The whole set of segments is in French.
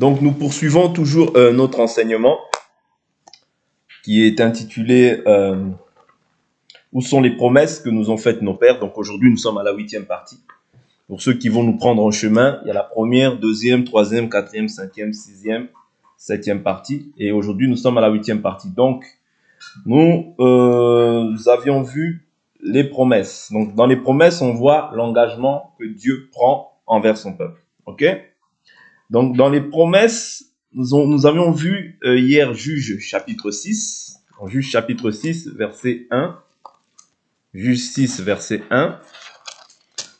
Donc, nous poursuivons toujours notre enseignement qui est intitulé Où sont les promesses que nous ont faites nos pères? Donc, aujourd'hui, nous sommes à la 8e partie. Pour ceux qui vont nous prendre en chemin, il y a la première, deuxième, troisième, quatrième, cinquième, sixième, septième partie. Et aujourd'hui, nous sommes à la 8e partie. Donc, nous avions vu les promesses. Donc, dans les promesses, on voit l'engagement que Dieu prend envers son peuple. OK? Donc, dans les promesses, nous avions vu hier Juge chapitre 6. En Juge chapitre 6, verset 1. Juge 6, verset 1.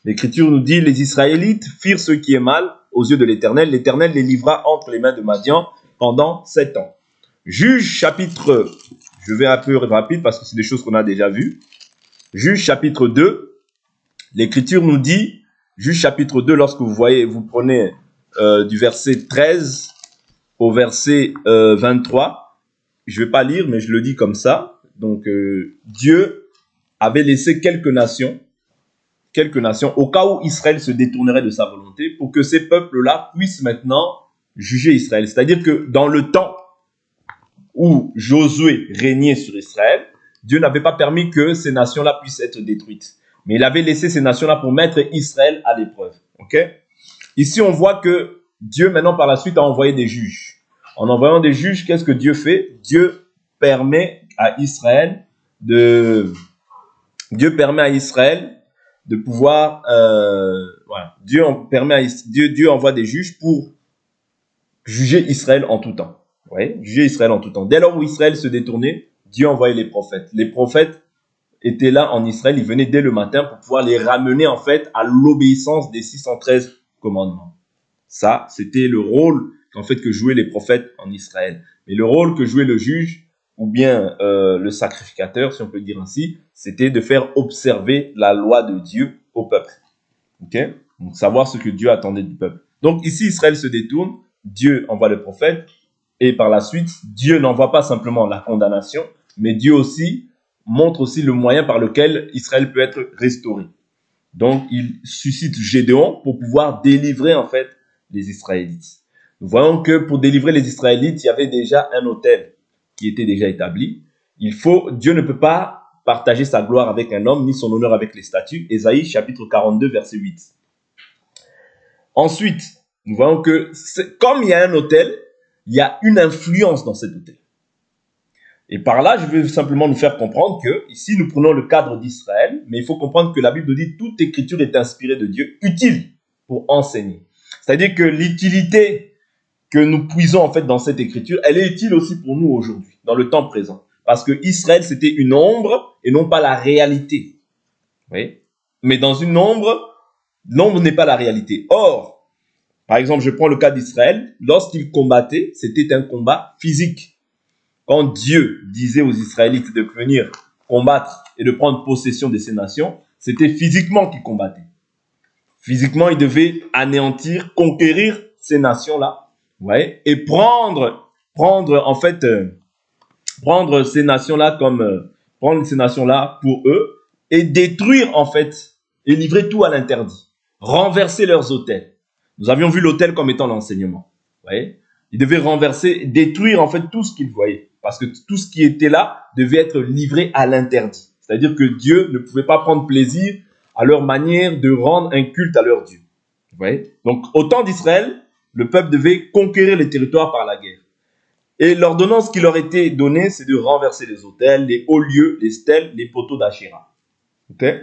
L'Écriture nous dit, les Israélites firent ce qui est mal aux yeux de l'Éternel. L'Éternel les livra entre les mains de Madian pendant 7 ans. Juge chapitre, je vais un peu rapide parce que c'est des choses qu'on a déjà vues. Juge chapitre 2, l'Écriture nous dit, Juge chapitre 2, lorsque vous prenez du verset 13 au verset 23, je ne vais pas lire, mais je le dis comme ça. Donc, Dieu avait laissé quelques nations, au cas où Israël se détournerait de sa volonté, pour que ces peuples-là puissent maintenant juger Israël. C'est-à-dire que dans le temps où Josué régnait sur Israël, Dieu n'avait pas permis que ces nations-là puissent être détruites. Mais il avait laissé ces nations-là pour mettre Israël à l'épreuve. Okay? Ici, on voit que Dieu, maintenant, par la suite, a envoyé des juges. En envoyant des juges, qu'est-ce que Dieu fait? Dieu permet à Israël de pouvoir, voilà. Dieu envoie des juges pour juger Israël en tout temps. Ouais, juger Israël en tout temps. Dès lors où Israël se détournait, Dieu envoyait les prophètes. Les prophètes étaient là en Israël, ils venaient dès le matin pour pouvoir les ramener en fait à l'obéissance des 613 commandements. Ça, c'était le rôle en fait que jouaient les prophètes en Israël. Mais le rôle que jouait le juge ou bien le sacrificateur, si on peut dire ainsi, c'était de faire observer la loi de Dieu au peuple. Ok? Donc, savoir ce que Dieu attendait du peuple. Donc, ici, Israël se détourne, Dieu envoie le prophète, et par la suite, Dieu n'envoie pas simplement la condamnation, mais Dieu aussi montre aussi le moyen par lequel Israël peut être restauré. Donc, il suscite Gédéon pour pouvoir délivrer, en fait, les Israélites. Nous voyons que pour délivrer les Israélites, il y avait déjà un autel qui était déjà établi. Dieu ne peut pas partager sa gloire avec un homme, ni son honneur avec les statues. Ésaïe, chapitre 42, verset 8. Ensuite, nous voyons que comme il y a un autel, il y a une influence dans cet autel. Et par là, je vais simplement nous faire comprendre que, ici, nous prenons le cadre d'Israël, mais il faut comprendre que la Bible nous dit toute écriture est inspirée de Dieu, utile pour enseigner. C'est-à-dire que l'utilité que nous puisons en fait dans cette écriture, elle est utile aussi pour nous aujourd'hui, dans le temps présent. Parce que Israël, c'était une ombre et non pas la réalité. Oui. Mais dans une ombre, l'ombre n'est pas la réalité. Or, par exemple, je prends le cas d'Israël, lorsqu'il combattait, c'était un combat physique. Quand Dieu disait aux Israélites de venir combattre et de prendre possession de ces nations, c'était physiquement qu'ils combattaient. Physiquement, ils devaient anéantir, conquérir ces nations-là. Ouais, et prendre ces nations-là prendre ces nations-là pour eux et détruire en fait et livrer tout à l'interdit, renverser leurs autels. Nous avions vu l'autel comme étant l'enseignement. Ouais, ils devaient renverser, détruire en fait tout ce qu'ils voyaient parce que tout ce qui était là devait être livré à l'interdit. C'est-à-dire que Dieu ne pouvait pas prendre plaisir à leur manière de rendre un culte à leur Dieu. Ouais, donc au temps d'Israël, le peuple devait conquérir les territoires par la guerre. Et l'ordonnance qui leur était donnée, c'est de renverser les autels, les hauts lieux, les stèles, les poteaux d'Achéra. Okay?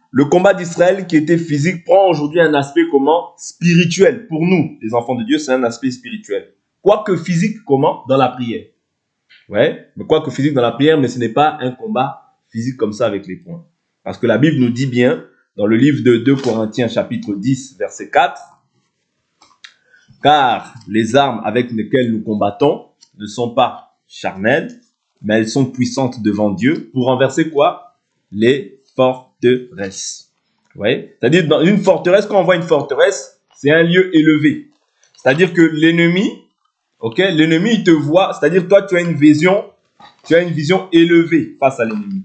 Le combat d'Israël qui était physique prend aujourd'hui un aspect comment? Spirituel. Pour nous, les enfants de Dieu, c'est un aspect spirituel. Quoique physique, comment? Dans la prière. Ouais, mais quoique physique dans la prière, mais ce n'est pas un combat physique comme ça avec les poings. Parce que la Bible nous dit bien, dans le livre de 2 Corinthiens, chapitre 10, verset 4, car les armes avec lesquelles nous combattons ne sont pas charnelles, mais elles sont puissantes devant Dieu pour renverser quoi? Les forteresses. Ouais. C'est-à-dire, dans une forteresse, quand on voit une forteresse, c'est un lieu élevé. C'est-à-dire que l'ennemi, l'ennemi, il te voit, c'est-à-dire toi, tu as une vision élevée face à l'ennemi.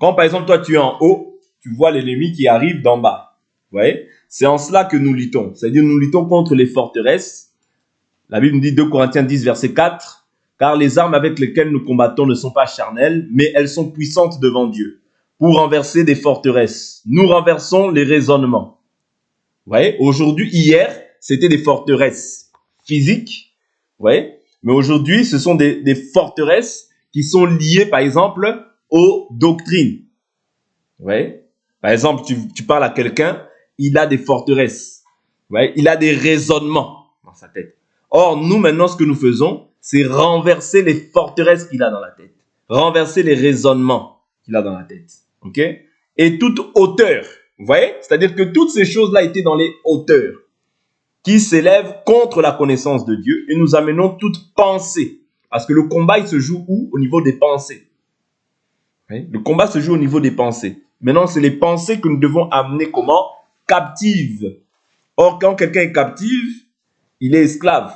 Quand, par exemple, toi, tu es en haut, tu vois l'ennemi qui arrive d'en bas. Ouais. C'est en cela que nous luttons. C'est-à-dire nous luttons contre les forteresses La Bible nous dit 2 Corinthiens 10, verset 4, « Car les armes avec lesquelles nous combattons ne sont pas charnelles, mais elles sont puissantes devant Dieu, pour renverser des forteresses. Nous renversons les raisonnements. » Vous voyez, aujourd'hui, hier, c'était des forteresses physiques, vous voyez, mais aujourd'hui, ce sont des forteresses qui sont liées, par exemple, aux doctrines. Vous voyez, par exemple, tu parles à quelqu'un, il a des forteresses, vous voyez, il a des raisonnements dans sa tête. Or, nous, maintenant, ce que nous faisons, c'est renverser les forteresses qu'il a dans la tête, renverser les raisonnements qu'il a dans la tête, ok? Et toute hauteur, vous voyez, c'est-à-dire que toutes ces choses-là étaient dans les hauteurs qui s'élèvent contre la connaissance de Dieu et nous amenons toute pensée. Parce que le combat, il se joue où? Au niveau des pensées. Oui? Le combat se joue au niveau des pensées. Maintenant, c'est les pensées que nous devons amener comment? Captives. Or, quand quelqu'un est captif, il est esclave.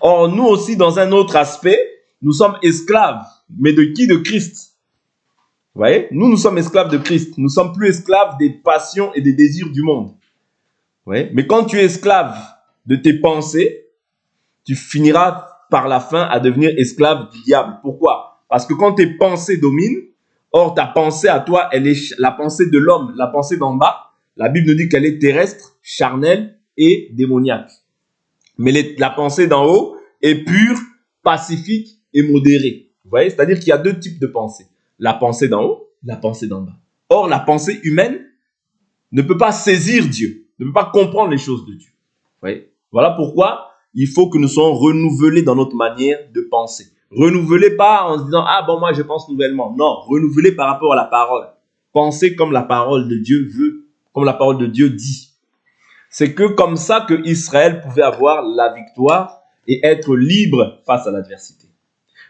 Or, nous aussi, dans un autre aspect, nous sommes esclaves. Mais de qui? De Christ. Vous voyez? Nous sommes esclaves de Christ. Nous ne sommes plus esclaves des passions et des désirs du monde. Vous voyez? Mais quand tu es esclave de tes pensées, tu finiras par la fin à devenir esclave du diable. Pourquoi? Parce que quand tes pensées dominent, or ta pensée à toi, elle est la pensée de l'homme, la pensée d'en bas, la Bible nous dit qu'elle est terrestre, charnelle et démoniaque. Mais la pensée d'en haut est pure, pacifique et modérée. Vous voyez? C'est-à-dire qu'il y a deux types de pensées. La pensée d'en haut, la pensée d'en bas. Or, la pensée humaine ne peut pas saisir Dieu, ne peut pas comprendre les choses de Dieu. Vous voyez? Voilà pourquoi il faut que nous soyons renouvelés dans notre manière de penser. Renouvelés pas en se disant « Ah bon, moi je pense nouvellement ». Non, renouvelés par rapport à la parole. Pensez comme la parole de Dieu veut, comme la parole de Dieu dit. C'est que comme ça que Israël pouvait avoir la victoire et être libre face à l'adversité.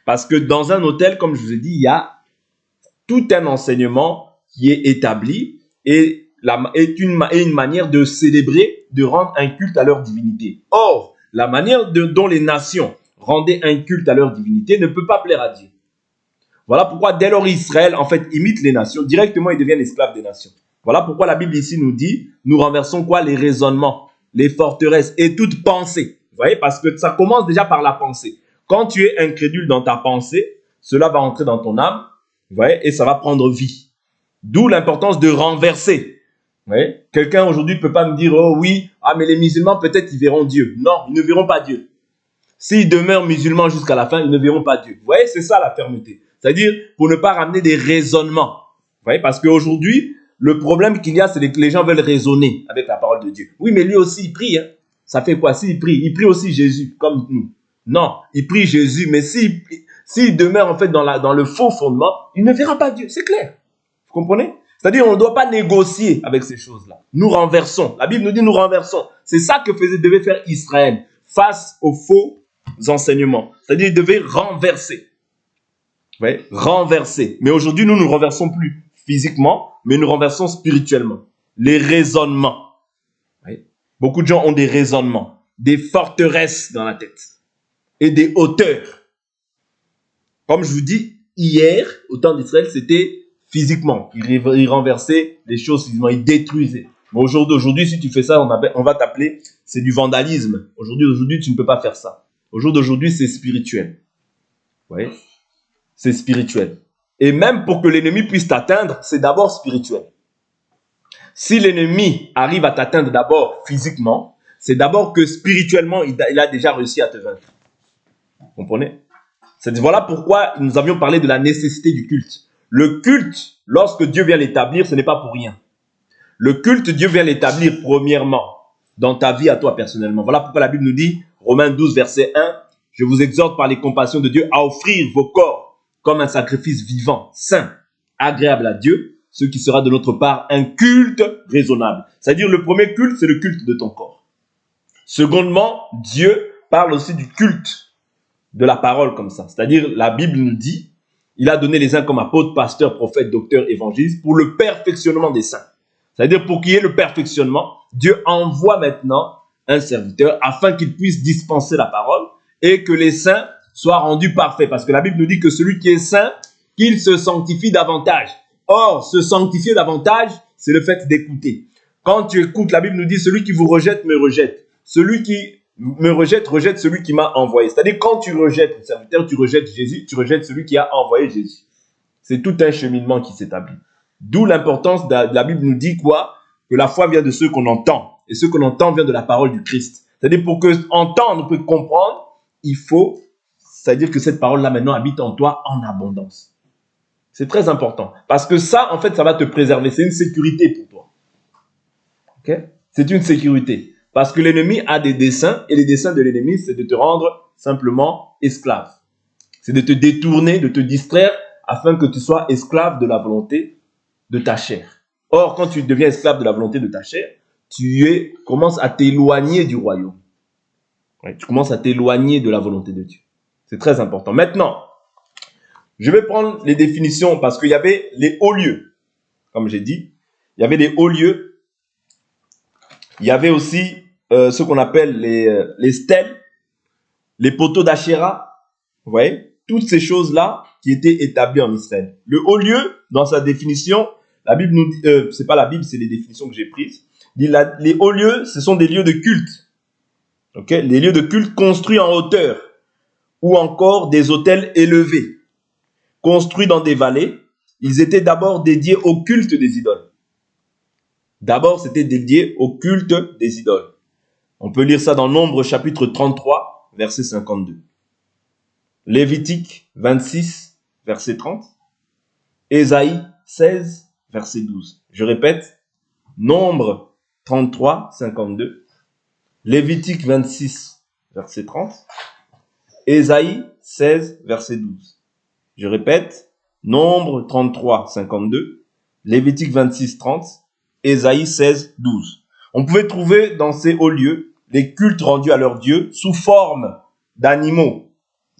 Parce que dans un hôtel, comme je vous ai dit, il y a tout un enseignement qui est établi et une manière de célébrer, de rendre un culte à leur divinité. Or, la manière dont les nations rendaient un culte à leur divinité ne peut pas plaire à Dieu. Voilà pourquoi dès lors Israël, en fait, imite les nations. Directement, ils deviennent esclaves des nations. Voilà pourquoi la Bible ici nous dit, nous renversons quoi? Les raisonnements, les forteresses et toute pensée. Vous voyez, parce que ça commence déjà par la pensée. Quand tu es incrédule dans ta pensée, cela va entrer dans ton âme, vous voyez, et ça va prendre vie. D'où l'importance de renverser. Vous voyez, quelqu'un aujourd'hui ne peut pas me dire, oh oui, ah mais les musulmans peut-être ils verront Dieu. Non, ils ne verront pas Dieu. S'ils demeurent musulmans jusqu'à la fin, ils ne verront pas Dieu. Vous voyez, c'est ça la fermeté. C'est-à-dire pour ne pas ramener des raisonnements. Vous voyez, parce qu'aujourd'hui, le problème qu'il y a, c'est que les gens veulent raisonner avec la parole de Dieu. Oui, mais lui aussi, il prie. Hein. Ça fait quoi? S'il prie, il prie aussi Jésus, comme nous. Non, il prie Jésus, mais s'il demeure en fait dans le faux fondement, il ne verra pas Dieu. C'est clair. Vous comprenez? C'est-à-dire, on ne doit pas négocier avec ces choses-là. Nous renversons. La Bible nous dit nous renversons. C'est ça que devait faire Israël face aux faux enseignements. C'est-à-dire, il devait renverser. Vous voyez? Renverser. Mais aujourd'hui, nous ne renversons plus physiquement, mais nous renversons spirituellement. Les raisonnements. Vous voyez? Beaucoup de gens ont des raisonnements, des forteresses dans la tête et des hauteurs. Comme je vous dis, hier, au temps d'Israël, c'était physiquement. Ils renversaient les choses physiquement, ils détruisaient. Mais aujourd'hui, si tu fais ça, on va t'appeler, c'est du vandalisme. Aujourd'hui, tu ne peux pas faire ça. Aujourd'hui, c'est spirituel. Vous voyez? C'est spirituel. Et même pour que l'ennemi puisse t'atteindre, c'est d'abord spirituel. Si l'ennemi arrive à t'atteindre d'abord physiquement, c'est d'abord que spirituellement, il a déjà réussi à te vaincre. Vous comprenez? Voilà pourquoi nous avions parlé de la nécessité du culte. Le culte, lorsque Dieu vient l'établir, ce n'est pas pour rien. Le culte, Dieu vient l'établir premièrement dans ta vie à toi personnellement. Voilà pourquoi la Bible nous dit, Romains 12, verset 1, « Je vous exhorte par les compassions de Dieu à offrir vos corps comme un sacrifice vivant, saint, agréable à Dieu, ce qui sera de notre part un culte raisonnable. » C'est-à-dire le premier culte, c'est le culte de ton corps. Secondement, Dieu parle aussi du culte de la parole comme ça. C'est-à-dire la Bible nous dit, il a donné les uns comme apôtres, pasteurs, prophètes, docteurs, évangélistes pour le perfectionnement des saints. C'est-à-dire pour qu'il y ait le perfectionnement, Dieu envoie maintenant un serviteur afin qu'il puisse dispenser la parole et que les saints soient rendus parfaits. Parce que la Bible nous dit que celui qui est saint, qu'il se sanctifie davantage. Or, se sanctifier davantage, c'est le fait d'écouter. Quand tu écoutes, la Bible nous dit, celui qui vous rejette me rejette. Celui qui me rejette, rejette celui qui m'a envoyé. C'est-à-dire, quand tu rejettes le serviteur, tu rejettes Jésus, tu rejettes celui qui a envoyé Jésus. C'est tout un cheminement qui s'établit. D'où l'importance de la Bible nous dit quoi? Que la foi vient de ceux qu'on entend. Et ce qu'on entend vient de la parole du Christ. C'est-à-dire, pour que entendre, pour comprendre, il faut, c'est-à-dire que cette parole-là maintenant habite en toi en abondance. C'est très important. Parce que ça, en fait, ça va te préserver. C'est une sécurité pour toi. Ok? C'est une sécurité. Parce que l'ennemi a des desseins, et les desseins de l'ennemi, c'est de te rendre simplement esclave. C'est de te détourner, de te distraire, afin que tu sois esclave de la volonté de ta chair. Or, quand tu deviens esclave de la volonté de ta chair, tu commences à t'éloigner du royaume. Ouais, tu commences à t'éloigner de la volonté de Dieu. C'est très important. Maintenant, je vais prendre les définitions parce qu'il y avait les hauts lieux. Comme j'ai dit, il y avait des hauts lieux. Il y avait aussi ce qu'on appelle les stèles, les poteaux d'Achéra. Vous voyez, toutes ces choses-là qui étaient établies en Israël. Le haut lieu, dans sa définition, la Bible nous dit, c'est pas la Bible, c'est les définitions que j'ai prises. Dit les hauts lieux, ce sont des lieux de culte. Ok, les lieux de culte construits en hauteur ou encore des autels élevés, construits dans des vallées. Ils étaient d'abord dédiés au culte des idoles. D'abord, c'était dédié au culte des idoles. On peut lire ça dans Nombre chapitre 33, verset 52. Lévitique 26, verset 30. Ésaïe 16, verset 12. Je répète, Nombre 33, 52. Lévitique 26, verset 30. Ésaïe 16, verset 12. Je répète, Nombre 33, 52. Lévitique 26, 30. Ésaïe 16, 12. On pouvait trouver dans ces hauts lieux les cultes rendus à leurs dieux sous forme d'animaux,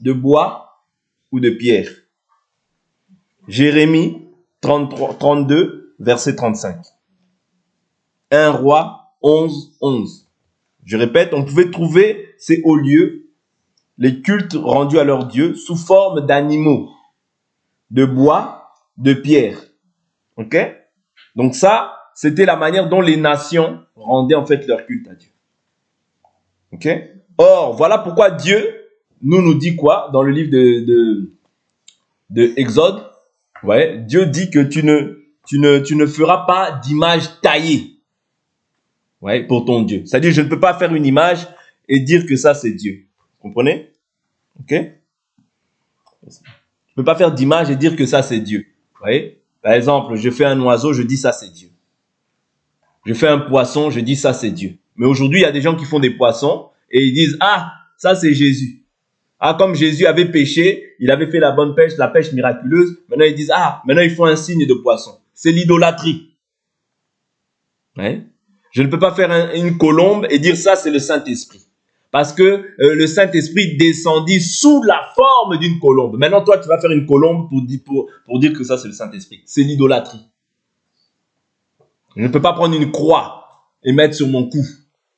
de bois ou de pierre. Jérémie 32, verset 35. 1 Roi 11, 11. Je répète, on pouvait trouver ces hauts lieux, les cultes rendus à leurs dieux sous forme d'animaux, de bois, de pierre. Ok? Donc ça, c'était la manière dont les nations rendaient en fait leur culte à Dieu. Ok? Or, voilà pourquoi Dieu nous dit quoi dans le livre de Exode. Ouais, Dieu dit que tu ne feras pas d'image taillée, ouais, pour ton Dieu. C'est-à-dire, je ne peux pas faire une image et dire que ça, c'est Dieu. Vous comprenez? Ok? Je ne peux pas faire d'image et dire que ça, c'est Dieu. Vous voyez? Par exemple, je fais un oiseau, je dis ça, c'est Dieu. Je fais un poisson, je dis ça, c'est Dieu. Mais aujourd'hui, il y a des gens qui font des poissons et ils disent, ah, ça, c'est Jésus. Ah, comme Jésus avait péché, il avait fait la bonne pêche, la pêche miraculeuse. Maintenant, ils disent, ah, maintenant, il faut un signe de poisson. C'est l'idolâtrie. Ouais. Je ne peux pas faire une colombe et dire ça, c'est le Saint-Esprit. Parce que le Saint-Esprit descendit sous la forme d'une colombe. Maintenant, toi, tu vas faire une colombe pour dire que ça, c'est le Saint-Esprit. C'est l'idolâtrie. Je ne peux pas prendre une croix et mettre sur mon cou.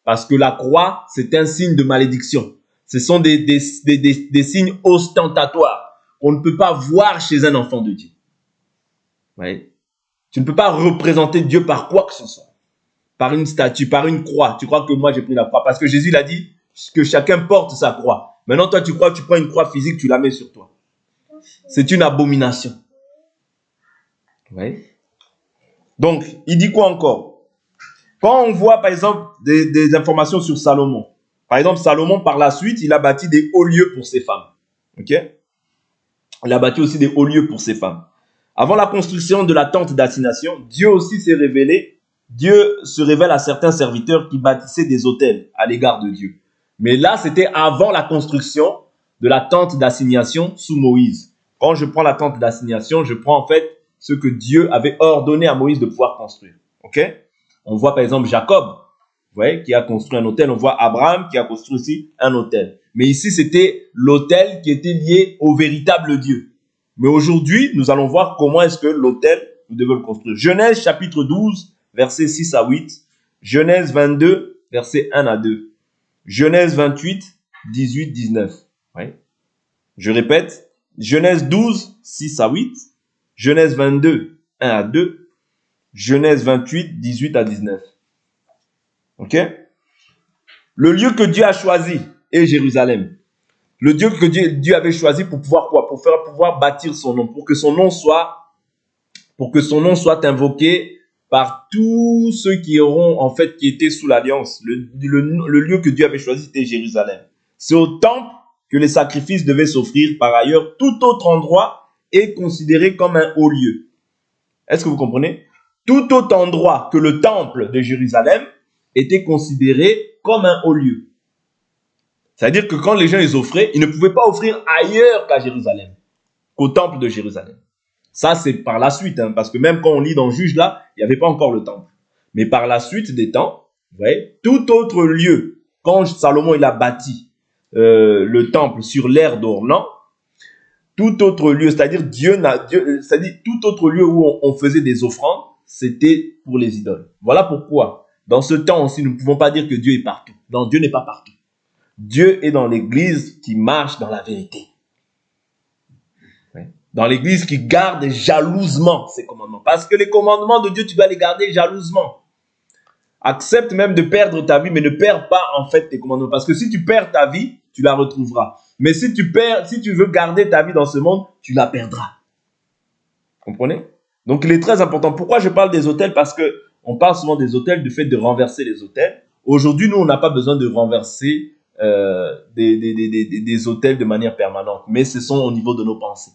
Parce que la croix, c'est un signe de malédiction. Ce sont des signes ostentatoires qu'on ne peut pas voir chez un enfant de Dieu. Ouais. Tu ne peux pas représenter Dieu par quoi que ce soit. Par une statue, par une croix. Tu crois que moi j'ai pris la croix. Parce que Jésus l'a dit que chacun porte sa croix. Maintenant, toi, tu crois que tu prends une croix physique, tu la mets sur toi. C'est une abomination. Ouais. Donc, il dit quoi encore? Quand on voit, par exemple, des informations sur Salomon. Par exemple, Salomon, par la suite, il a bâti des hauts lieux pour ses femmes. Ok? Il a bâti aussi des hauts lieux pour ses femmes. Avant la construction de la tente d'assignation, Dieu aussi s'est révélé. Dieu se révèle à certains serviteurs qui bâtissaient des autels à l'égard de Dieu. Mais là, c'était avant la construction de la tente d'assignation sous Moïse. Quand je prends la tente d'assignation, je prends en fait ce que Dieu avait ordonné à Moïse de pouvoir construire. Ok? On voit par exemple Jacob, vous voyez, qui a construit un autel. On voit Abraham qui a construit aussi un autel. Mais ici, c'était l'autel qui était lié au véritable Dieu. Mais aujourd'hui, nous allons voir comment est-ce que l'autel, nous devons le construire. Genèse chapitre 12, versets 6 à 8. Genèse 22, versets 1 à 2. Genèse 28, 18, 19. Ouais. Je répète, Genèse 12, 6 à 8. Genèse 22, 1 à 2. Genèse 28, 18 à 19. Ok? Le lieu que Dieu a choisi est Jérusalem. Le Dieu que Dieu avait choisi pour pouvoir quoi? Pour pouvoir bâtir son nom, pour que son nom soit invoqué par tous ceux qui auront, en fait, qui étaient sous l'alliance. Le lieu que Dieu avait choisi, c'était Jérusalem. C'est au temple que les sacrifices devaient s'offrir. Par ailleurs, tout autre endroit est considéré comme un haut lieu. Est-ce que vous comprenez? Tout autre endroit que le temple de Jérusalem était considéré comme un haut lieu. C'est-à-dire que quand les gens les offraient, ils ne pouvaient pas offrir ailleurs qu'à Jérusalem, qu'au temple de Jérusalem. Ça, c'est par la suite, hein, parce que même quand on lit dans Juge, là, il n'y avait pas encore le temple. Mais par la suite des temps, vous voyez, tout autre lieu, quand Salomon il a bâti le temple sur l'aire d'Ornan, tout autre lieu, c'est-à-dire tout autre lieu où on faisait des offrandes, c'était pour les idoles. Voilà pourquoi, dans ce temps aussi, nous ne pouvons pas dire que Dieu est partout. Non, Dieu n'est pas partout. Dieu est dans l'église qui marche dans la vérité. Dans l'église qui garde jalousement ses commandements. Parce que les commandements de Dieu, tu dois les garder jalousement. Accepte même de perdre ta vie, mais ne perds pas en fait tes commandements. Parce que si tu perds ta vie, tu la retrouveras. Mais si tu veux garder ta vie dans ce monde, tu la perdras. Vous comprenez? Donc il est très important. Pourquoi je parle des autels? Parce que on parle souvent des autels, du fait de renverser les autels. Aujourd'hui, nous, on n'a pas besoin de renverser des autels de manière permanente. Mais ce sont au niveau de nos pensées.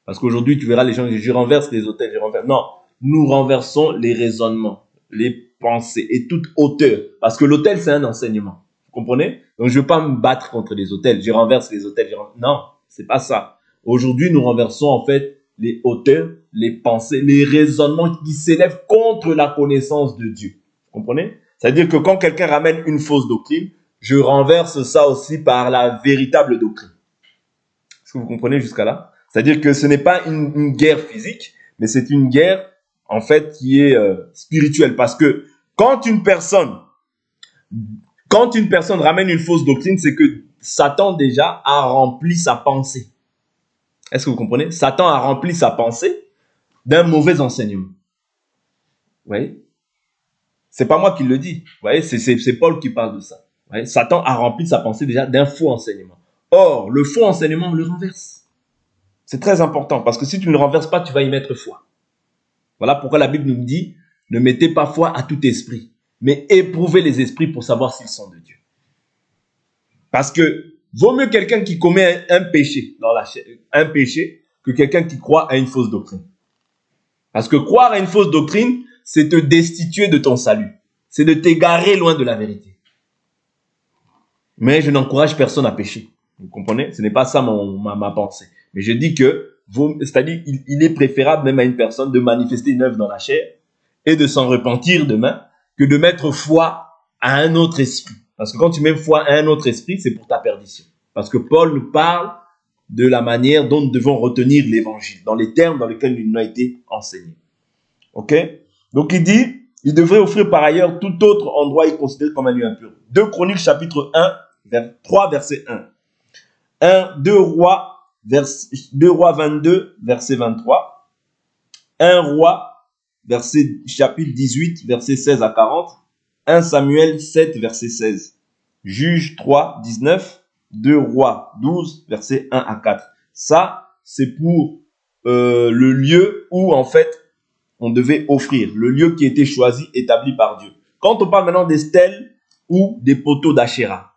Parce qu'aujourd'hui, tu verras les gens, je renverse les autels, je renverse. Non, nous renversons les raisonnements, les pensées et toute hauteur. Parce que l'autel, c'est un enseignement. Vous comprenez? Donc, je ne veux pas me battre contre les autels. Je renverse les autels. Non, c'est pas ça. Aujourd'hui, nous renversons en fait les hauteurs, les pensées, les raisonnements qui s'élèvent contre la connaissance de Dieu. Vous comprenez? C'est-à-dire que quand quelqu'un ramène une fausse doctrine, je renverse ça aussi par la véritable doctrine. Est-ce que vous comprenez jusqu'à là? C'est-à-dire que ce n'est pas une guerre physique, mais c'est une guerre, en fait, qui est spirituelle. Parce que quand une personne ramène une fausse doctrine, c'est que Satan déjà a rempli sa pensée. Est-ce que vous comprenez? Satan a rempli sa pensée d'un mauvais enseignement. Vous voyez? C'est pas moi qui le dis. Vous voyez? C'est Paul qui parle de ça. Vous voyez? Satan a rempli sa pensée déjà d'un faux enseignement. Or, le faux enseignement, on le renverse. C'est très important parce que si tu ne le renverses pas, tu vas y mettre foi. Voilà pourquoi la Bible nous dit, ne mettez pas foi à tout esprit, mais éprouvez les esprits pour savoir s'ils sont de Dieu. Parce que vaut mieux quelqu'un qui commet un péché dans la chair, un péché, que quelqu'un qui croit à une fausse doctrine. Parce que croire à une fausse doctrine, c'est te destituer de ton salut. C'est de t'égarer loin de la vérité. Mais je n'encourage personne à pécher. Vous comprenez? Ce n'est pas ça ma pensée. Mais je dis que, c'est-à-dire, il est préférable même à une personne de manifester une œuvre dans la chair et de s'en repentir demain que de mettre foi à un autre esprit. Parce que quand tu mets foi à un autre esprit, c'est pour ta perdition. Parce que Paul nous parle de la manière dont nous devons retenir l'évangile, dans les termes dans lesquels il nous a été enseigné. Ok? Donc il dit, il devrait offrir par ailleurs tout autre endroit y considéré comme un lieu impur. 2 Chroniques chapitre 3 verset 1. 2 Rois 22, verset 23. 1 Roi, chapitre 18, verset 16 à 40. 1 Samuel 7, verset 16. Juge 3, 19. 2 Rois 12, verset 1 à 4. Ça, c'est pour le lieu où, en fait, on devait offrir. Le lieu qui était choisi, établi par Dieu. Quand on parle maintenant des stèles ou des poteaux d'Achéra,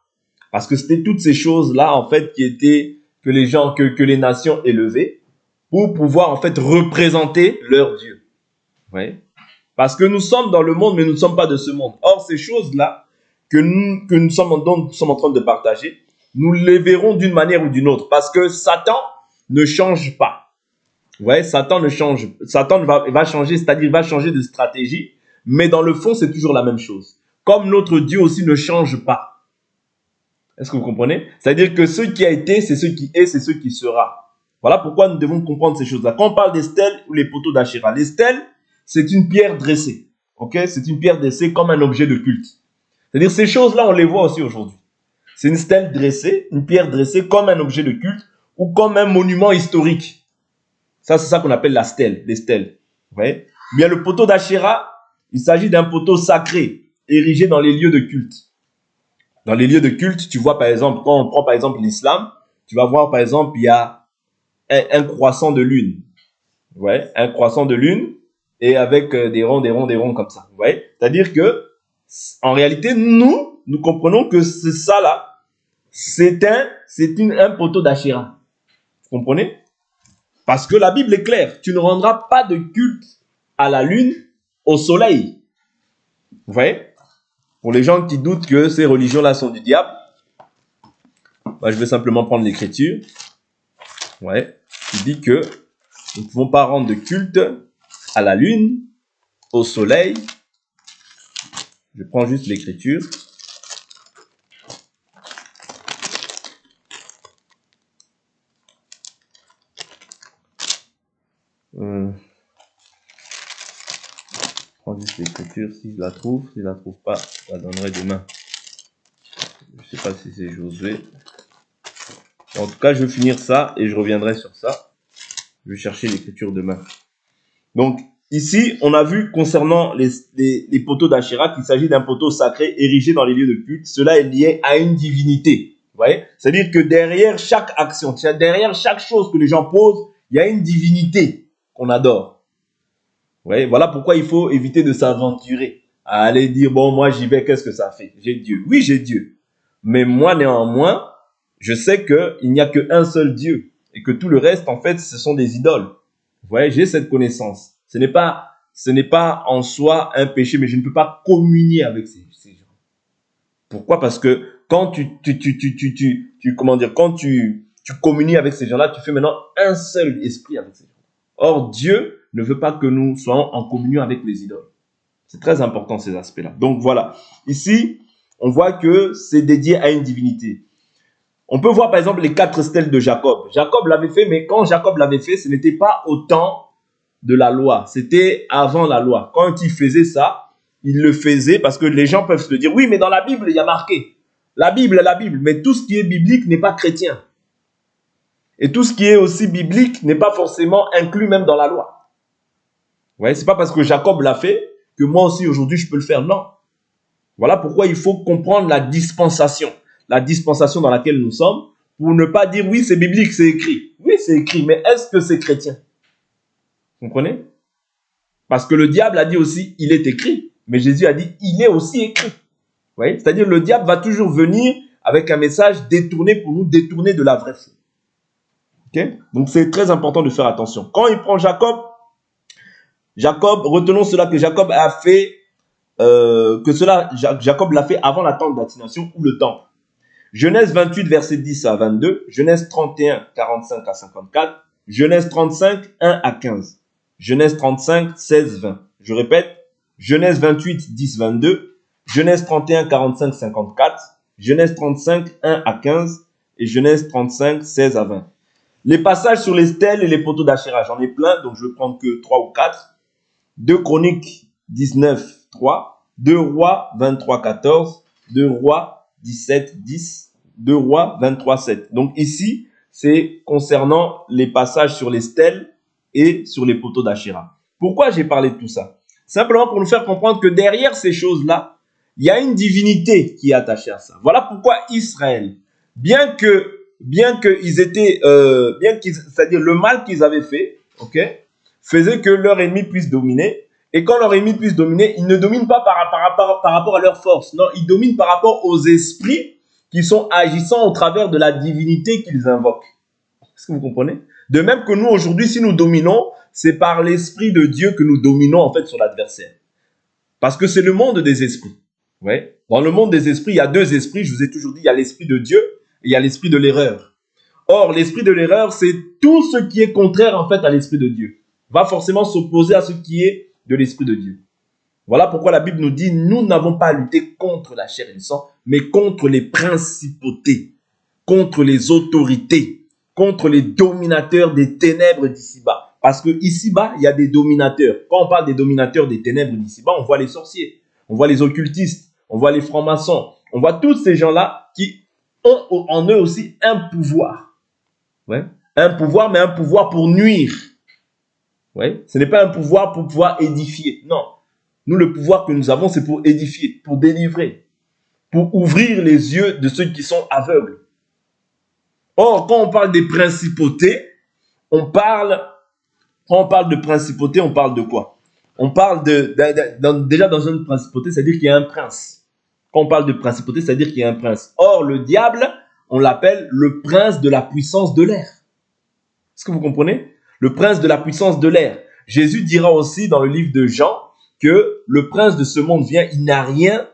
parce que c'était toutes ces choses-là, en fait, qui étaient que les gens, que les nations élevaient pour pouvoir en fait représenter leur Dieu. Ouais. Parce que nous sommes dans le monde, mais nous ne sommes pas de ce monde. Or, ces choses-là dont nous sommes en train de partager, nous les verrons d'une manière ou d'une autre. Parce que Satan ne change pas. Ouais, Satan va changer, c'est-à-dire il va changer de stratégie, mais dans le fond, c'est toujours la même chose. Comme notre Dieu aussi ne change pas. Est-ce que vous comprenez? C'est-à-dire que ce qui a été, c'est ce qui est, c'est ce qui sera. Voilà pourquoi nous devons comprendre ces choses-là. Quand on parle des stèles ou les poteaux d'Achéra, les stèles, c'est une pierre dressée. Ok? C'est une pierre dressée comme un objet de culte. C'est-à-dire ces choses-là, on les voit aussi aujourd'hui. C'est une stèle dressée, une pierre dressée comme un objet de culte ou comme un monument historique. Ça, c'est ça qu'on appelle la stèle, les stèles. Vous voyez? Bien, le poteau d'Achéra, il s'agit d'un poteau sacré, érigé dans les lieux de culte. Dans les lieux de culte, tu vois par exemple, quand on prend par exemple l'islam, tu vas voir par exemple, il y a un croissant de lune. Ouais, un croissant de lune et avec des ronds comme ça. Vous voyez? C'est-à-dire que, en réalité, nous comprenons que c'est ça là, un poteau d'Achéra. Vous comprenez? Parce que la Bible est claire. Tu ne rendras pas de culte à la lune, au soleil. Vous voyez? Pour les gens qui doutent que ces religions-là sont du diable, bah, je vais simplement prendre l'écriture. Ouais. Il dit que nous ne pouvons pas rendre de culte à la lune, au soleil. Je prends juste l'écriture. Je prends juste l'écriture si je la trouve. Si je la trouve pas, je la donnerai demain. Je sais pas si c'est Josué. En tout cas, je vais finir ça et je reviendrai sur ça. Je vais chercher l'écriture demain. Donc, ici, on a vu concernant les poteaux d'Achéra qu'il s'agit d'un poteau sacré érigé dans les lieux de culte. Cela est lié à une divinité. Vous voyez? C'est-à-dire que derrière chaque action, derrière chaque chose que les gens posent, il y a une divinité qu'on adore. Vous voyez? Voilà pourquoi il faut éviter de s'aventurer à aller dire, bon, moi j'y vais, qu'est-ce que ça fait? J'ai Dieu. Oui, j'ai Dieu. Mais moi, néanmoins, je sais qu'il n'y a qu'un seul Dieu et que tout le reste, en fait, ce sont des idoles. Vous voyez, j'ai cette connaissance. Ce n'est pas en soi un péché, mais je ne peux pas communier avec ces gens. Pourquoi? Parce que quand quand tu communies avec ces gens-là, tu fais maintenant un seul esprit avec ces gens. Or, Dieu ne veut pas que nous soyons en communion avec les idoles. C'est très important ces aspects-là. Donc voilà. Ici, on voit que c'est dédié à une divinité. On peut voir par exemple les 4 stèles de Jacob. Jacob l'avait fait, mais quand Jacob l'avait fait, ce n'était pas au temps de la loi. C'était avant la loi. Quand il faisait ça, il le faisait parce que les gens peuvent se dire, oui, mais dans la Bible, il y a marqué. La Bible. Mais tout ce qui est biblique n'est pas chrétien. Et tout ce qui est aussi biblique n'est pas forcément inclus même dans la loi. Vous voyez, c'est pas parce que Jacob l'a fait que moi aussi aujourd'hui je peux le faire. Non. Voilà pourquoi il faut comprendre la dispensation dans laquelle nous sommes, pour ne pas dire oui, c'est biblique, c'est écrit. Oui, c'est écrit, mais est-ce que c'est chrétien? Vous comprenez? Parce que le diable a dit aussi, il est écrit. Mais Jésus a dit, il est aussi écrit. Vous voyez? C'est-à-dire, le diable va toujours venir avec un message détourné pour nous détourner de la vraie foi. Okay? Donc, c'est très important de faire attention. Quand il prend Jacob, retenons cela que Jacob a fait, Jacob l'a fait avant la tente d'assignation ou le temple. Genèse 28, verset 10 à 22, Genèse 31, 45 à 54, Genèse 35, 1 à 15, Genèse 35, 16, 20. Je répète, Genèse 28, 10, 22, Genèse 31, 45, 54, Genèse 35, 1 à 15 et Genèse 35, 16 à 20. Les passages sur les stèles et les poteaux d'Achéra, j'en ai plein, donc je vais prendre que 3 ou 4. 2 Chroniques 19, 3, 2 Rois 23, 14, 2 Rois 17, 10, 2 Rois 23, 7. Donc ici, c'est concernant les passages sur les stèles et sur les poteaux d'Achéra. Pourquoi j'ai parlé de tout ça? Simplement pour nous faire comprendre que derrière ces choses-là, il y a une divinité qui est attachée à ça. Voilà pourquoi Israël, c'est-à-dire le mal qu'ils avaient fait, faisait que leur ennemi puisse dominer. Et quand leur ennemi puisse dominer, ils ne dominent pas par rapport à leur force. Non, ils dominent par rapport aux esprits qui sont agissants au travers de la divinité qu'ils invoquent. Est-ce que vous comprenez? De même que nous, aujourd'hui, si nous dominons, c'est par l'esprit de Dieu que nous dominons en fait sur l'adversaire. Parce que c'est le monde des esprits. Ouais. Dans le monde des esprits, il y a 2 esprits. Je vous ai toujours dit, il y a l'esprit de Dieu et il y a l'esprit de l'erreur. Or, l'esprit de l'erreur, c'est tout ce qui est contraire en fait à l'esprit de Dieu. Va forcément s'opposer à ce qui est de l'esprit de Dieu. Voilà pourquoi la Bible nous dit, nous n'avons pas à lutter contre la chair et le sang, mais contre les principautés, contre les autorités, contre les dominateurs des ténèbres d'ici-bas. Parce que ici-bas, il y a des dominateurs. Quand on parle des dominateurs des ténèbres d'ici-bas, on voit les sorciers, on voit les occultistes, on voit les francs-maçons, on voit tous ces gens-là qui ont en eux aussi un pouvoir. Ouais. Un pouvoir, mais un pouvoir pour nuire. Ouais. Ce n'est pas un pouvoir pour pouvoir édifier. Non. Nous, le pouvoir que nous avons, c'est pour édifier, pour délivrer. pour ouvrir les yeux de ceux qui sont aveugles. Or, quand on parle des principautés, quand on parle de principauté, on parle de quoi? On parle déjà dans une principauté, c'est-à-dire qu'il y a un prince. Quand on parle de principauté, c'est-à-dire qu'il y a un prince. Or, le diable, on l'appelle le prince de la puissance de l'air. Est-ce que vous comprenez? Le prince de la puissance de l'air. Jésus dira aussi dans le livre de Jean que le prince de ce monde vient, il n'a rien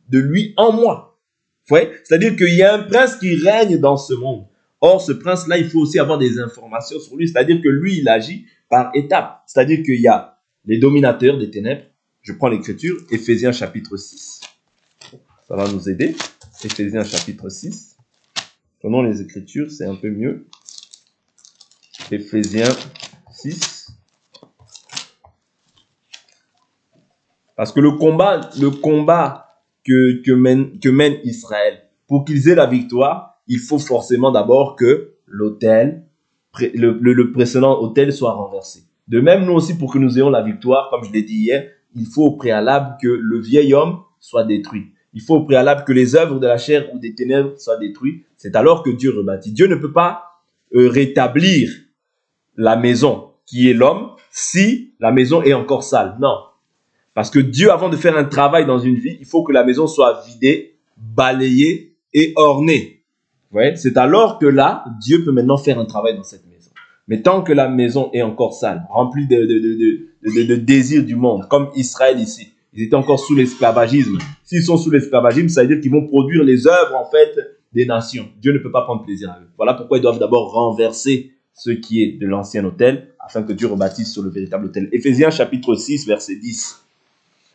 de lui en moi. Vous voyez? C'est-à-dire qu'il y a un prince qui règne dans ce monde. Or, ce prince-là, il faut aussi avoir des informations sur lui. C'est-à-dire que lui, il agit par étapes. C'est-à-dire qu'il y a les dominateurs des ténèbres. Je prends l'écriture, Éphésiens chapitre 6. Ça va nous aider. Éphésiens chapitre 6. Prenons les écritures, c'est un peu mieux. Éphésiens 6. Parce que le combat que mène Israël, pour qu'ils aient la victoire, il faut forcément d'abord que le précédent autel soit renversé. De même, nous aussi, pour que nous ayons la victoire, comme je l'ai dit hier, il faut au préalable que le vieil homme soit détruit. Il faut au préalable que les œuvres de la chair ou des ténèbres soient détruites. C'est alors que Dieu rebâtit. Dieu ne peut pas rétablir la maison qui est l'homme si la maison est encore sale. Non. Parce que Dieu, avant de faire un travail dans une vie, il faut que la maison soit vidée, balayée et ornée. Vous voyez? C'est alors que là, Dieu peut maintenant faire un travail dans cette maison. Mais tant que la maison est encore sale, remplie de désirs du monde, comme Israël ici, ils étaient encore sous l'esclavagisme. S'ils sont sous l'esclavagisme, ça veut dire qu'ils vont produire les œuvres, en fait, des nations. Dieu ne peut pas prendre plaisir à eux. Voilà pourquoi ils doivent d'abord renverser ce qui est de l'ancien autel, afin que Dieu rebâtisse sur le véritable autel. Éphésiens chapitre 6, verset 10.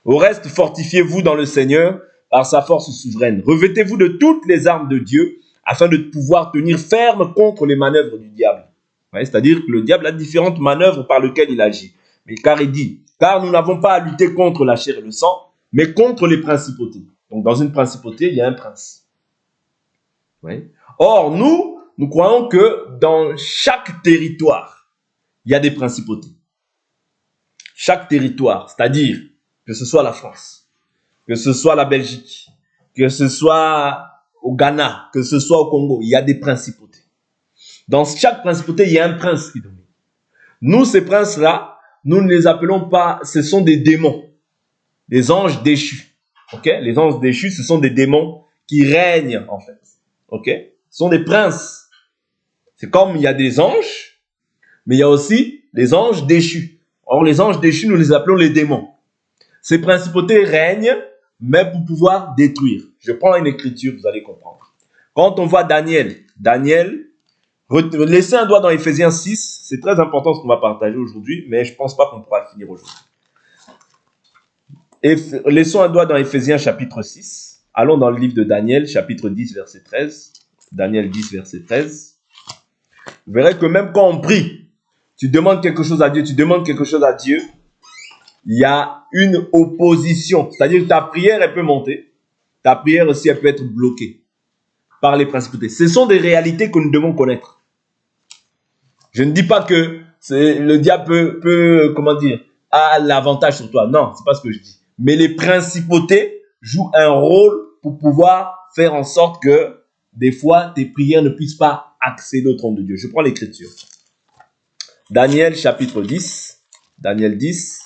Au reste, fortifiez-vous dans le Seigneur par sa force souveraine. Revêtez-vous de toutes les armes de Dieu afin de pouvoir tenir ferme contre les manœuvres du diable. Ouais, c'est-à-dire que le diable a différentes manœuvres par lesquelles il agit. Mais car il dit, car nous n'avons pas à lutter contre la chair et le sang, mais contre les principautés. Donc dans une principauté, il y a un prince. Ouais. Or, nous croyons que dans chaque territoire, il y a des principautés. Chaque territoire, c'est-à-dire que ce soit la France, que ce soit la Belgique, que ce soit au Ghana, que ce soit au Congo, il y a des principautés. Dans chaque principauté, il y a un prince qui domine. Nous, ces princes-là, nous ne les appelons pas, ce sont des démons, des anges déchus. Okay? Les anges déchus, ce sont des démons qui règnent, en fait. Okay? Ce sont des princes. C'est comme il y a des anges, mais il y a aussi les anges déchus. Or, les anges déchus, nous les appelons les démons. Ces principautés règnent, mais pour pouvoir détruire. Je prends une écriture, vous allez comprendre. Quand on voit Daniel, laissez un doigt dans Éphésiens 6, c'est très important ce qu'on va partager aujourd'hui, mais je ne pense pas qu'on pourra le finir aujourd'hui. Laissons un doigt dans Éphésiens chapitre 6. Allons dans le livre de Daniel, chapitre 10, verset 13. Daniel 10, verset 13. Vous verrez que même quand on prie, tu demandes quelque chose à Dieu, il y a une opposition. C'est-à-dire que ta prière, elle peut monter. Ta prière aussi, elle peut être bloquée par les principautés. Ce sont des réalités que nous devons connaître. Je ne dis pas que le diable peut a l'avantage sur toi. Non, c'est pas ce que je dis. Mais les principautés jouent un rôle pour pouvoir faire en sorte que des fois, tes prières ne puissent pas accéder au trône de Dieu. Je prends l'écriture. Daniel chapitre 10. Daniel 10.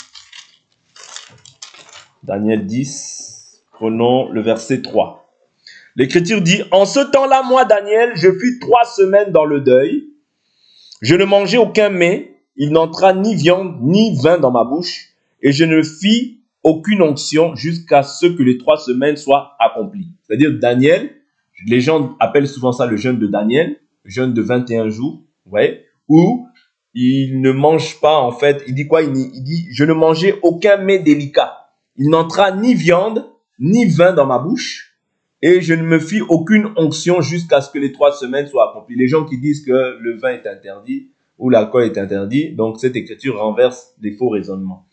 Daniel 10, prenons le verset 3. L'Écriture dit, « En ce temps-là, moi, Daniel, je fus 3 semaines dans le deuil. Je ne mangeai aucun mets, il n'entra ni viande ni vin dans ma bouche, et je ne fis aucune onction jusqu'à ce que les 3 semaines soient accomplies. » C'est-à-dire Daniel, les gens appellent souvent ça le jeûne de Daniel, le jeûne de 21 jours, vous voyez, où il ne mange pas, en fait, il dit quoi? Il dit, je ne mangeai aucun mets délicat. Il n'entra ni viande, ni vin dans ma bouche, et je ne me fis aucune onction jusqu'à ce que les 3 semaines soient accomplies. Les gens qui disent que le vin est interdit, ou l'alcool est interdit, donc cette écriture renverse des faux raisonnements.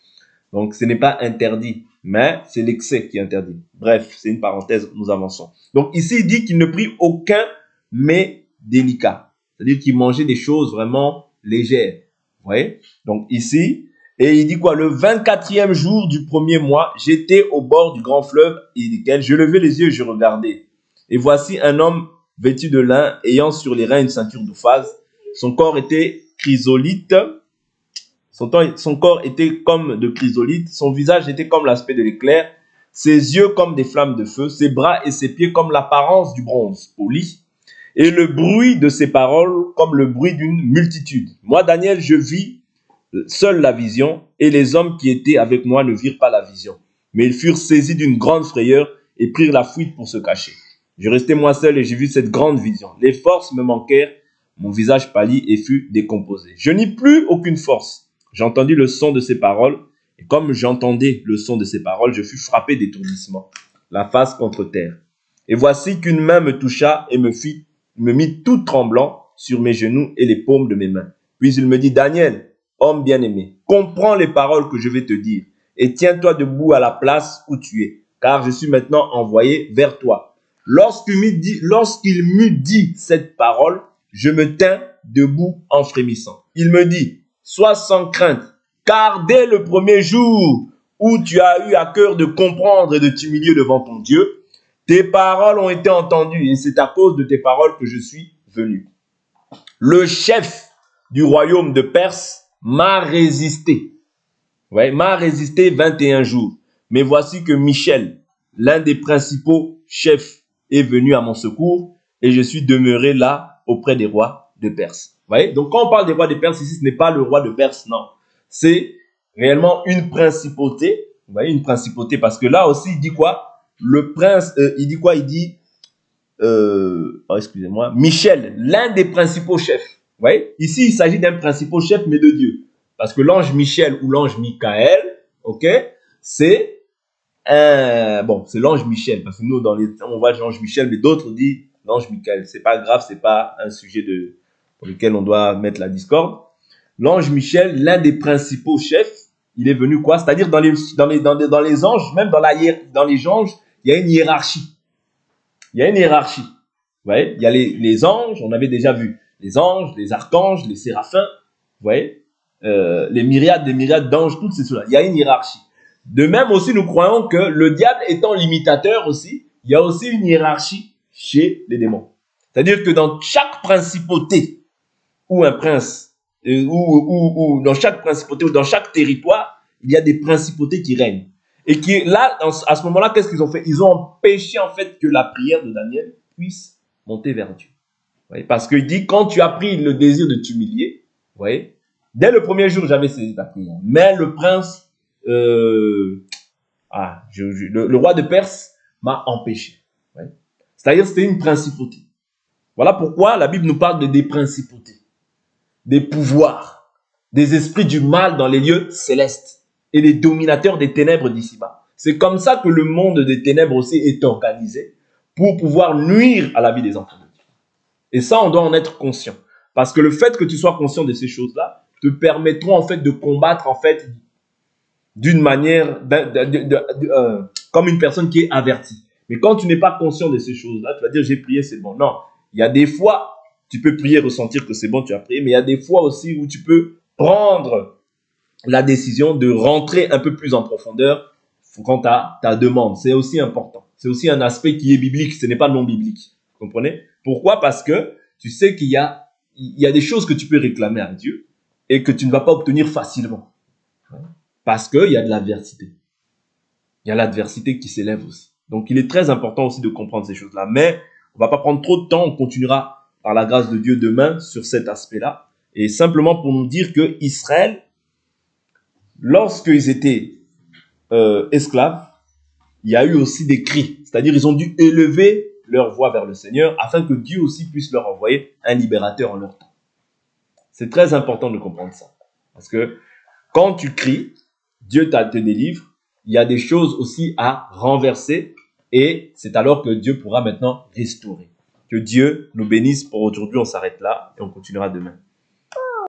Donc ce n'est pas interdit, mais c'est l'excès qui est interdit. Bref, c'est une parenthèse, nous avançons. Donc ici, il dit qu'il ne prit aucun mets délicat. C'est-à-dire qu'il mangeait des choses vraiment légères. Vous voyez? Donc ici, Et il dit quoi? Le 24e jour du premier mois, j'étais au bord du grand fleuve, et duquel je levai les yeux et je regardais. Et voici un homme vêtu de lin, ayant sur les reins une ceinture d'ouphase. Son corps était chrysolite. Son corps était comme de chrysolite. Son visage était comme l'aspect de l'éclair. Ses yeux comme des flammes de feu. Ses bras et ses pieds comme l'apparence du bronze poli. Et le bruit de ses paroles comme le bruit d'une multitude. Moi, Daniel, je vis seul la vision, et les hommes qui étaient avec moi ne virent pas la vision. Mais ils furent saisis d'une grande frayeur et prirent la fuite pour se cacher. Je restai moi seul et j'ai vu cette grande vision. Les forces me manquèrent, mon visage pâlit et fut décomposé. Je n'eus plus aucune force. J'entendis le son de ses paroles, et comme j'entendais le son de ses paroles, je fus frappé d'étourdissement, la face contre terre. Et voici qu'une main me toucha et me mit tout tremblant sur mes genoux et les paumes de mes mains. Puis il me dit, Daniel, homme bien-aimé, comprends les paroles que je vais te dire et tiens-toi debout à la place où tu es, car je suis maintenant envoyé vers toi. Lorsqu'il m'eut dit cette parole, je me tins debout en frémissant. Il me dit, sois sans crainte, car dès le premier jour où tu as eu à cœur de comprendre et de t'humilier devant ton Dieu, tes paroles ont été entendues et c'est à cause de tes paroles que je suis venu. Le chef du royaume de Perse m'a résisté. Ouais, m'a résisté 21 jours. Mais voici que Michel, l'un des principaux chefs, est venu à mon secours et je suis demeuré là auprès des rois de Perse. Vous voyez? Donc quand on parle des rois de Perse ici, ce n'est pas le roi de Perse, non. C'est réellement une principauté. Vous voyez, une principauté, parce que là aussi, il dit quoi? Le prince, il dit quoi? Il dit, excusez-moi, Michel, l'un des principaux chefs. Vous voyez? Ici, il s'agit d'un principal chef, mais de Dieu. Parce que l'ange Michel ou l'ange Michael, ok, c'est c'est l'ange Michel. Parce que nous, on voit l'ange Michel, mais d'autres disent l'ange Michael. C'est pas grave, c'est pas un sujet pour lequel on doit mettre la discorde. L'ange Michel, l'un des principaux chefs, il est venu quoi? C'est-à-dire dans les anges, même dans les anges, il y a une hiérarchie. Il y a une hiérarchie. Vous voyez? Il y a les anges, on avait déjà vu. Les anges, les archanges, les séraphins, vous voyez, des myriades d'anges, toutes ces choses-là. Il y a une hiérarchie. De même aussi, nous croyons que le diable étant l'imitateur aussi, il y a aussi une hiérarchie chez les démons. C'est-à-dire que dans chaque principauté ou un prince, ou dans chaque principauté ou dans chaque territoire, il y a des principautés qui règnent. Et qui, là, à ce moment-là, qu'est-ce qu'ils ont fait? Ils ont empêché en fait que la prière de Daniel puisse monter vers Dieu. Voyez, parce qu'il dit, quand tu as pris le désir de t'humilier, vous voyez, dès le premier jour, j'avais saisi ta prière. Mais le prince, le roi de Perse m'a empêché. C'est-à-dire, c'était une principauté. Voilà pourquoi la Bible nous parle des principautés, des pouvoirs, des esprits du mal dans les lieux célestes et des dominateurs des ténèbres d'ici-bas. C'est comme ça que le monde des ténèbres aussi est organisé pour pouvoir nuire à la vie des enfants. Et ça, on doit en être conscient. Parce que le fait que tu sois conscient de ces choses-là te permettront en fait de combattre en fait d'une manière, comme une personne qui est avertie. Mais quand tu n'es pas conscient de ces choses-là, tu vas dire j'ai prié, c'est bon. Non, il y a des fois, tu peux prier, ressentir que c'est bon, tu as prié, mais il y a des fois aussi où tu peux prendre la décision de rentrer un peu plus en profondeur quant à ta demande. C'est aussi important. C'est aussi un aspect qui est biblique, ce n'est pas non biblique. Vous comprenez? Pourquoi? Parce que tu sais qu'il y a des choses que tu peux réclamer à Dieu et que tu ne vas pas obtenir facilement. Parce qu'il y a de l'adversité. Il y a l'adversité qui s'élève aussi. Donc, il est très important aussi de comprendre ces choses-là. Mais on ne va pas prendre trop de temps. On continuera par la grâce de Dieu demain sur cet aspect-là. Et simplement pour nous dire que Israël, lorsqu'ils étaient esclaves, il y a eu aussi des cris. C'est-à-dire, ils ont dû élever leur voix vers le Seigneur afin que Dieu aussi puisse leur envoyer un libérateur en leur temps. C'est très important de comprendre ça. Parce que quand tu cries, Dieu te délivre. Il y a des choses aussi à renverser et c'est alors que Dieu pourra maintenant restaurer. Que Dieu nous bénisse pour aujourd'hui. On s'arrête là et on continuera demain.